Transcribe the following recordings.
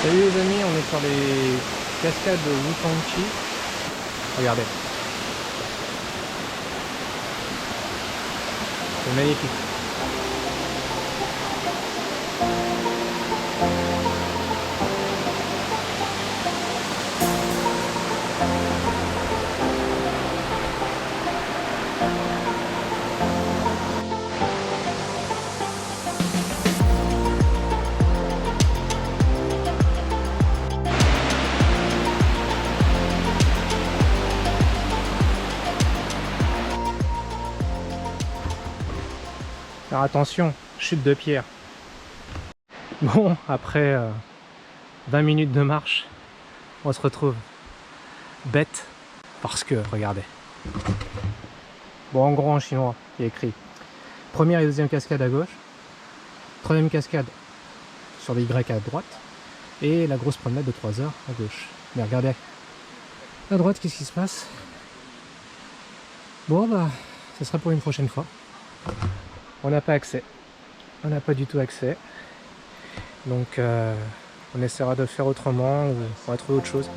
Salut les amis, on est sur les cascades de Wukongchi. Regardez. C'est magnifique. Alors attention, chute de pierre. Bon, après 20 minutes de marche, on se retrouve bête parce que, regardez. Bon, en gros en chinois, il y a écrit première et deuxième cascade à gauche, troisième cascade sur les Y à droite, et la grosse promenade de 3 heures à gauche. Mais regardez, à droite, qu'est-ce qui se passe? Bon, bah, ce sera pour une prochaine fois. On n'a pas accès. On n'a pas du tout accès. Donc, on essaiera de le faire autrement ou on va trouver autre chose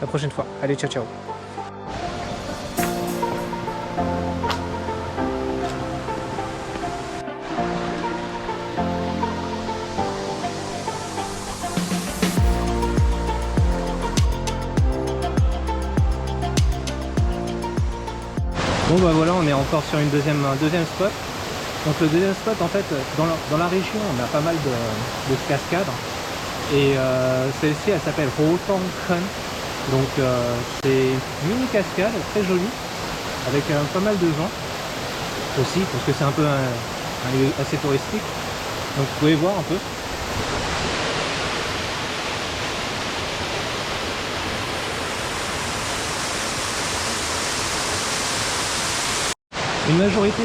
la prochaine fois. Allez, ciao, ciao. Bon bah voilà, on est encore sur un deuxième spot. Donc le deuxième spot, en fait, dans la région, on a pas mal de cascades. Et celle-ci, elle s'appelle Hotongken. Donc c'est une mini cascade, très jolie, avec pas mal de gens aussi, parce que c'est un peu un lieu assez touristique. Donc vous pouvez voir un peu. Une majorité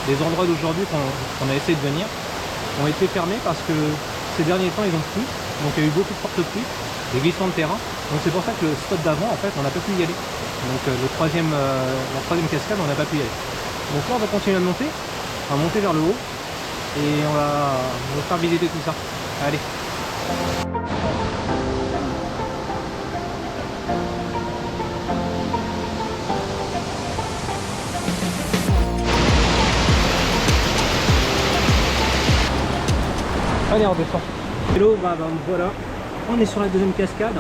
des endroits d'aujourd'hui qu'on a essayé de venir ont été fermés parce que ces derniers temps ils ont plu, donc il y a eu beaucoup de fortes pluies, des glissements de terrain, donc c'est pour ça que le spot d'avant en fait on n'a pas pu y aller. Donc la troisième cascade on n'a pas pu y aller. Donc là on va continuer à monter, vers le haut et on va faire visiter tout ça. Allez. Allez, on descend. Hello, bah, voilà, on est sur la deuxième cascade,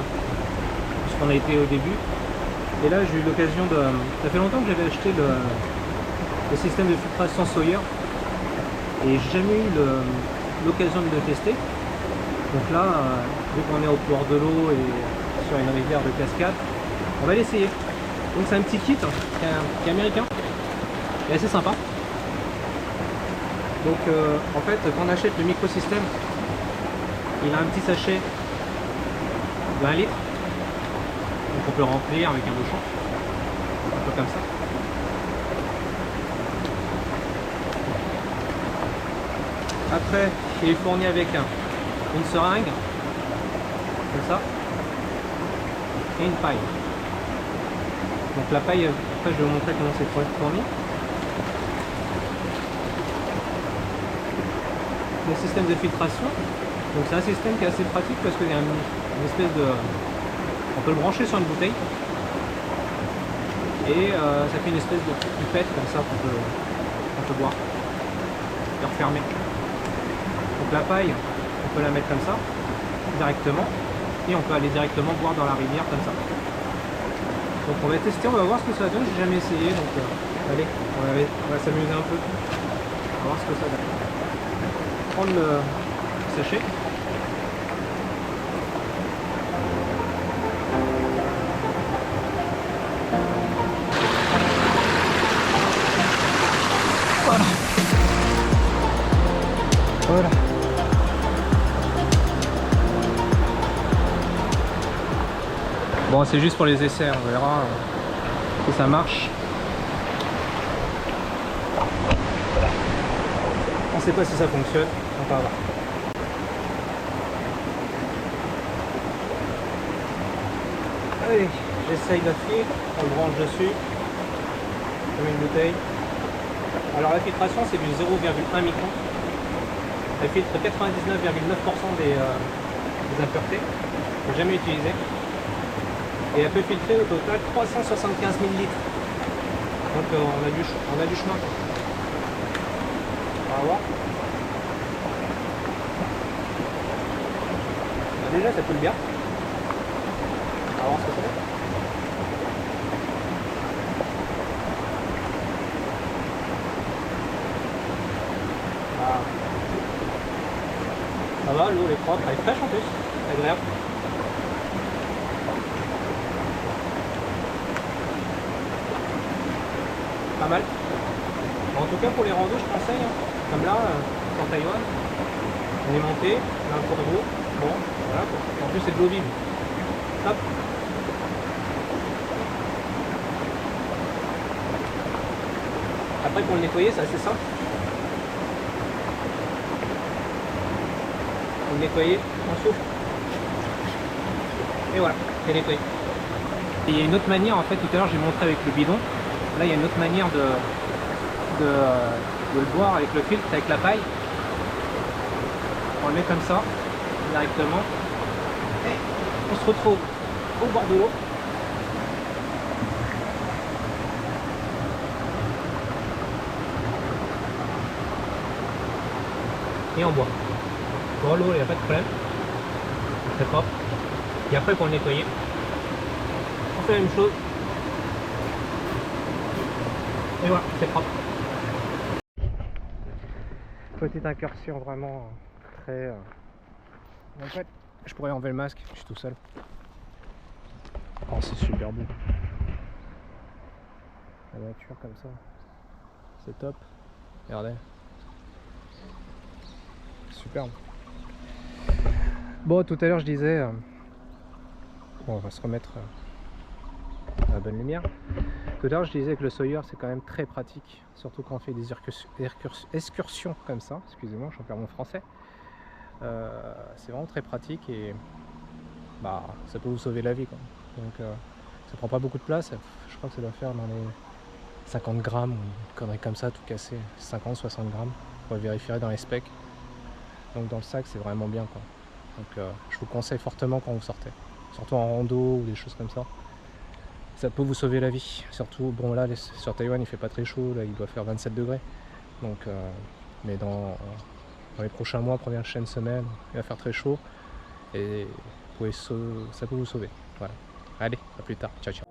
puisqu'on a été au début. Et là, j'ai eu l'occasion de... Ça fait longtemps que j'avais acheté le système de filtration Sawyer. Et j'ai jamais eu l'occasion de le tester. Donc là, vu qu'on est au bord de l'eau et sur une rivière de cascade, on va l'essayer. Donc c'est un petit kit qui est américain, et assez sympa. Donc en fait, quand on achète le microsystème, il a un petit sachet de 1 litre. Donc on peut le remplir avec un bouchon, un peu comme ça. Après, il est fourni avec une seringue, comme ça, et une paille. Donc la paille, après je vais vous montrer comment c'est fourni. Le système de filtration, donc c'est un système qui est assez pratique parce qu'il y a une espèce de... On peut le brancher sur une bouteille et ça fait une espèce de pipette comme ça qu'on peut boire et refermer. Donc la paille, on peut la mettre comme ça directement et on peut aller directement boire dans la rivière comme ça. Donc on va tester, on va voir ce que ça donne, j'ai jamais essayé, donc allez, on va s'amuser un peu, on va voir ce que ça donne. Prendre le sachet. Voilà. Voilà. Bon, c'est juste pour les essais, on verra si ça marche. On sait pas si ça fonctionne, on va voir. Allez, j'essaye la fil, on le branche dessus, comme une bouteille. Alors la filtration c'est du 0,1 micron. Elle filtre 99,9% des impuretés, que j'ai jamais utilisé. Et elle peut filtrer au total 375 millilitres. Donc on a du chemin. On va voir. Bah, déjà ça coule bien. On va voir ce que ça fait. Ah. Ça va, l'eau elle est propre, elle est fraîche en plus, c'est agréable. Pas mal. En tout cas pour les randos je conseille, hein. Comme là, en Taïwan, on est monté, on a un cours d'eau, bon, voilà quoi. En plus c'est de l'eau vive. Hop. Après pour le nettoyer c'est assez simple. Pour le nettoyer, on souffle. Et voilà, c'est nettoyé. Et il y a une autre manière en fait, tout à l'heure j'ai montré avec le bidon. Là il y a une autre manière de le boire avec le filtre, avec la paille. On le met comme ça, directement. Et on se retrouve au bord de l'eau. Et on boit. Bon, l'eau, il n'y a pas de problème. C'est très propre. Et après, pour le nettoyer, on fait la même chose. Et voilà, c'est propre. Petite incursion vraiment très... En fait, je pourrais enlever le masque, je suis tout seul. Oh, c'est super beau. La nature comme ça. C'est top. Regardez. Superbe. Bon, tout à l'heure je disais... Bon, on va se remettre à la bonne lumière. Tout à l'heure je disais que le Sawyer c'est quand même très pratique, surtout quand on fait des excursions comme ça. Excusez-moi, je perds mon français. C'est vraiment très pratique et bah, ça peut vous sauver la vie quoi. Donc ça prend pas beaucoup de place, je crois que ça doit faire dans les 50 grammes ou une connerie comme ça, tout cassé, 50-60 grammes. Vous vérifierez dans les specs. Donc dans le sac c'est vraiment bien quoi. Donc je vous conseille fortement quand vous sortez, surtout en rando ou des choses comme ça. Ça peut vous sauver la vie, surtout bon là sur Taïwan il fait pas très chaud, là il doit faire 27 degrés. Donc mais dans les prochains mois, première semaine, il va faire très chaud et ça peut vous sauver. Voilà. Allez, à plus tard, ciao ciao.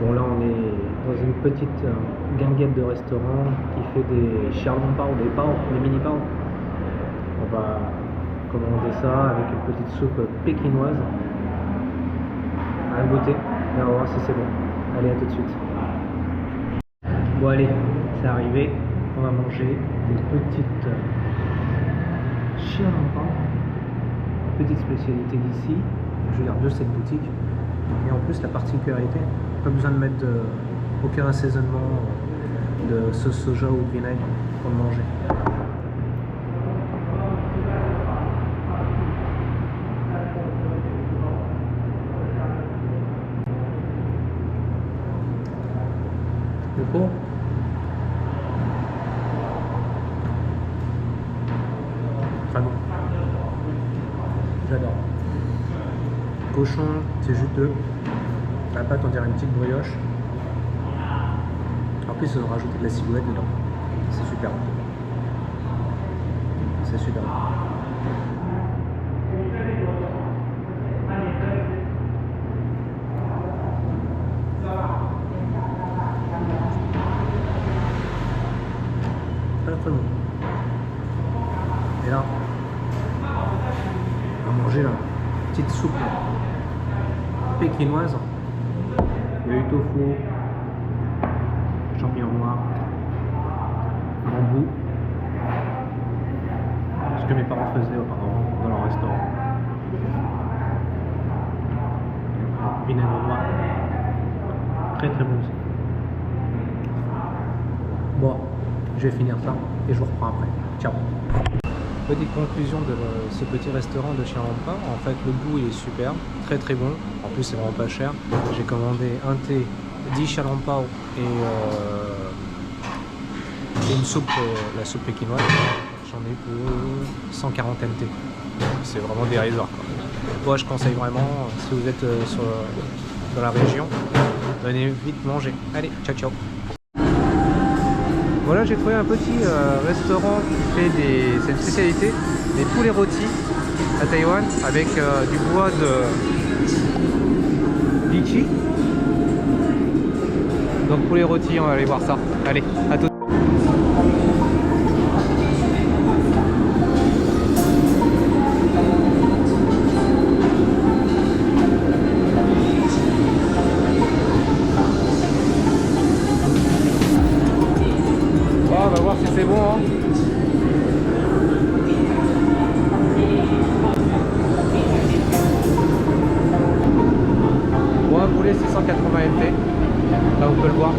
Bon là on est dans une petite guinguette de restaurant qui fait des Sherlong Pao, des mini pao. On va commander ça avec une petite soupe pékinoise à goûter et on va voir si c'est bon. Allez, à tout de suite. Bon allez, c'est arrivé, on va manger une petite Sherlong Pao, petite spécialité d'ici, je veux dire de cette boutique. Et en plus la particularité, pas besoin de mettre aucun assaisonnement de sauce soja ou de vinaigre pour le manger. Le pot. Très bon. J'adore. Cochon, c'est juteux. La pâte, on dirait une petite brioche. En plus, ils ont rajouté de la ciboulette dedans. C'est super bon. C'est super bon. Très très bon. Et là, on va manger la petite soupe pékinoise. Il y a eu tofu, champignons noirs, bambou, ce que mes parents faisaient auparavant dans leur restaurant. vinaigre noir. Très très bon aussi. Bon, je vais finir ça et je vous reprends après. Ciao. Petite conclusion de ce petit restaurant de Chalampa. En fait, le goût il est super, très très bon. En plus, c'est vraiment pas cher. J'ai commandé un thé, 10 Chalampa et une soupe, la soupe pékinoise. J'en ai pour 140 MT. C'est vraiment dérisoire. Moi, je conseille vraiment, si vous êtes dans la région, venez vite manger. Allez, ciao ciao. Voilà, j'ai trouvé un petit restaurant qui fait c'est une spécialité, des poulets rôtis à Taïwan avec du bois de litchi. Donc poulet rôti, on va aller voir ça. Allez, à tout. On va voir si c'est bon. Hein. Bon, un poulet 680 MT. Là, on peut le voir.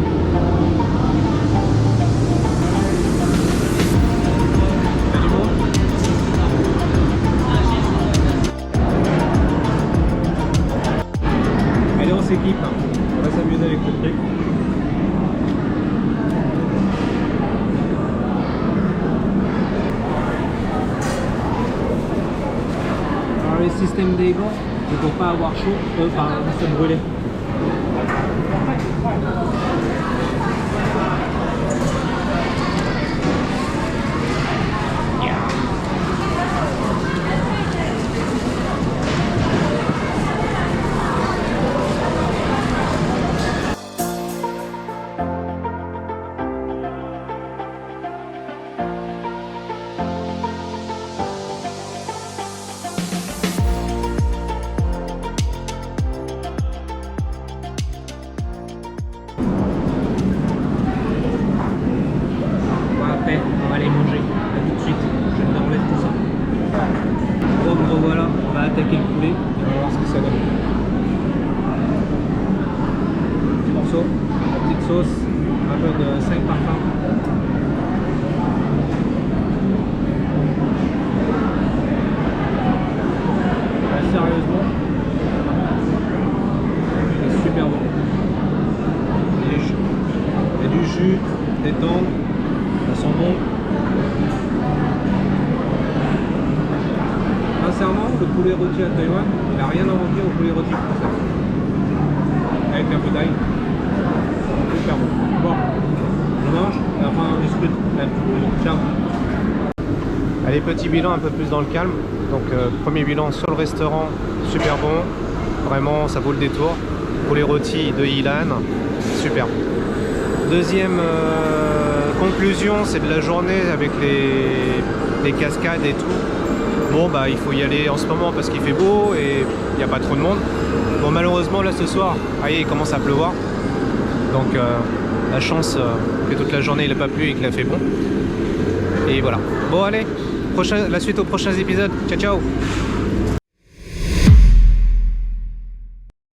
Il y a du monde. Allez, on s'équipe. On va s'amuser avec le truc. Le système des gants, c'est pour pas avoir chaud, se brûler. On va aller manger, à tout de suite, je vais enlever tout ça. Bon, me revoilà, on va attaquer le poulet et on va voir ce que ça donne. Petit morceau, la petite sauce, un peu de 5 parfums. Sérieusement, c'est super bon. Il y a du jus, des dents. Ça sent bon. Sincèrement, le poulet rôti à Taïwan, il n'a rien à envier au poulet rôti français. Avec un peu d'ail. Super bon. Bon, je mange et après on discute. Ciao. Allez, petit bilan un peu plus dans le calme. Donc premier bilan sur le restaurant, super bon. Vraiment, ça vaut le détour. Poulet rôti de Yilan, super. Deuxième conclusion, c'est de la journée avec les cascades et tout. Bon, bah il faut y aller en ce moment parce qu'il fait beau et il n'y a pas trop de monde. Bon, malheureusement là ce soir, il commence à pleuvoir. Donc la chance que toute la journée il n'a pas plu et qu'il a fait bon. Et voilà. Bon allez, la suite aux prochains épisodes. Ciao ciao.